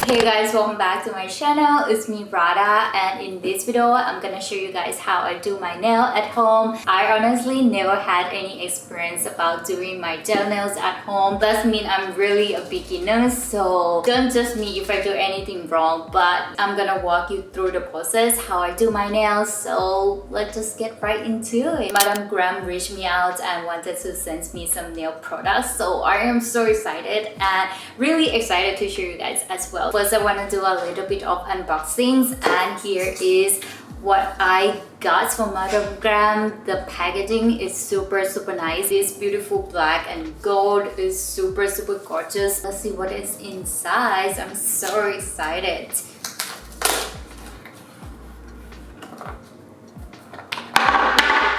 Hey guys, welcome back to my channel. It's me Radha, and in this video I'm gonna show you guys how I do my nail at home. I honestly never had any experience about doing my gel nails at home. Does mean I'm really a beginner, so don't judge me if I do anything wrong, but I'm gonna walk you through the process how I do my nails. So let's just get right into it. Madam Glam reached me out and wanted to send me some nail products, so I am so excited and really excited to show you guys as well. First, I want to do a little bit of unboxings, and here is what I got from Madam Glam. The packaging is super nice. This beautiful black and gold is super gorgeous. Let's see what is inside. I'm so excited.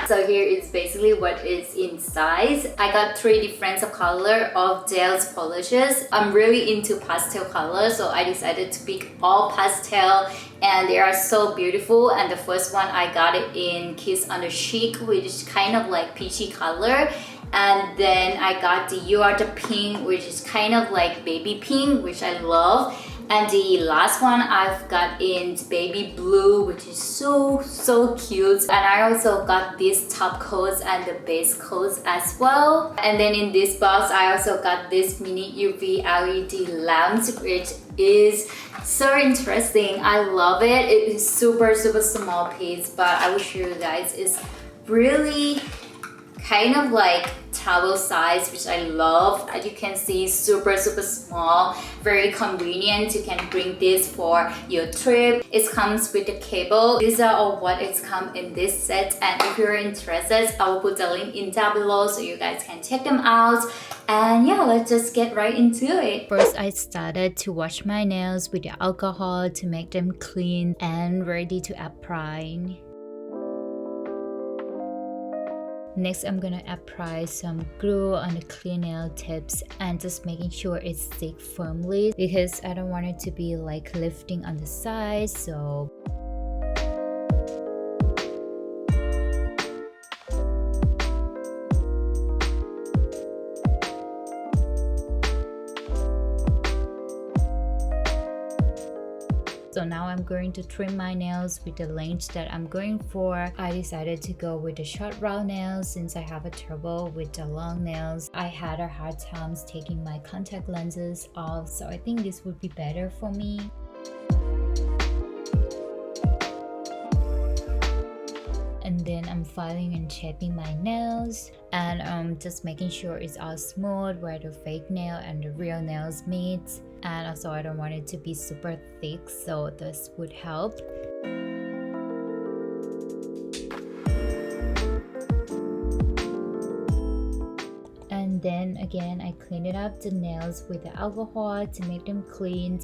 So here is basically what is inside. I got 3 different color of gels polishes. I'm really into pastel colors, so I decided to pick all pastel, and they are so beautiful. And the first one I got it in Kiss on the Cheek, which is kind of like peachy color. And then I got the You Are the Pink, which is kind of like baby pink, which I love. And the last one I've got in baby blue, which is so cute. And I also got these top coats and the base coats as well. And then in this box I also got this mini UV LED lamp, which is so interesting. I love it. It is super small piece, but I will show you guys. It's really kind of like towel size, which I love. As you can see, super small, very convenient. You can bring this for your trip. It comes with a cable. These are all what it's come in this set, and if you're interested, I will put the link in down below so you guys can check them out. And yeah, let's just get right into it. First, I started to wash my nails with the alcohol to make them clean and ready to apply. Next, I'm gonna apply some glue on the clean nail tips and just making sure it sticks firmly because I don't want it to be like lifting on the side. So now I'm going to trim my nails with the length that I'm going for. I decided to go with the short round nails since I have a trouble with the long nails. I had a hard time taking my contact lenses off, so I think this would be better for me. And then I'm filing and shaping my nails, and just making sure it's all smooth where the fake nail and the real nails meet. And also I don't want it to be super thick, so this would help. And then again, I clean it up the nails with the alcohol to make them clean.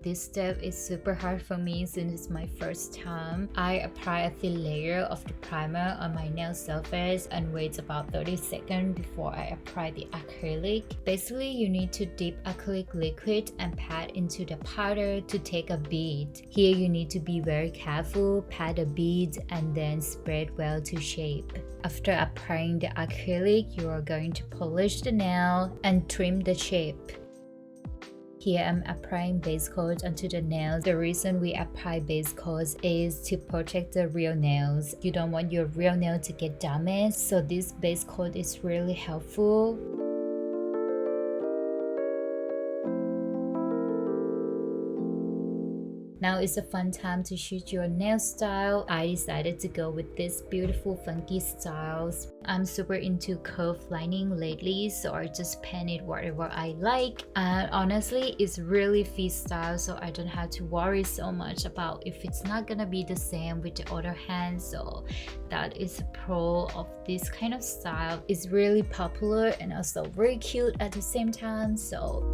This step is super hard for me since it's my first time. I apply a thin layer of the primer on my nail surface and wait about 30 seconds before I apply the acrylic. Basically, you need to dip acrylic liquid and pat into the powder to take a bead. Here you need to be very careful, pat the bead and then spread well to shape. After applying the acrylic, you are going to polish the nail and trim the shape. Here I'm applying base coat onto the nails. The reason we apply base coats is to protect the real nails. You don't want your real nail to get damaged, so this base coat is really helpful. Now is a fun time to shoot your nail style. I decided to go with this beautiful funky styles. I'm super into curved lining lately, so I just painted whatever I like. And honestly, it's really fit style, so I don't have to worry so much about if it's not gonna be the same with the other hand. So that is a pro of this kind of style. It's really popular and also very cute at the same time. So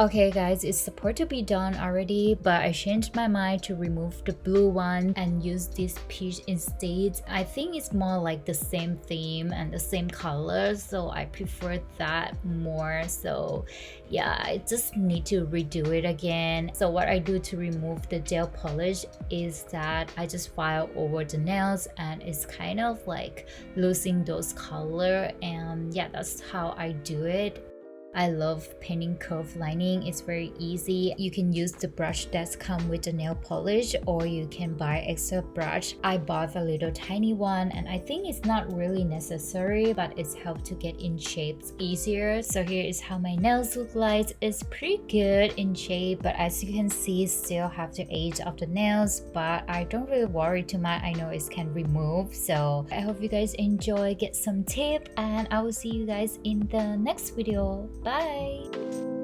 Okay guys, it's supposed to be done already, but I changed my mind to remove the blue one and use this peach instead. I think it's more like the same theme and the same color, so I prefer that more. So yeah, I just need to redo it again. So what I do to remove the gel polish is that I just file over the nails, and it's kind of like losing those color, and yeah, that's how I do it. I love painting curve lining. It's very easy. You can use the brush that's come with the nail polish, or you can buy extra brush. I bought a little tiny one, and I think it's not really necessary, but it's helped to get in shapes easier. So here is how my nails look like. It's pretty good in shape, but as you can see, still have the edge of the nails, but I don't really worry too much. I know it can remove. So I hope you guys enjoy, get some tip, and I will see you guys in the next video. Bye!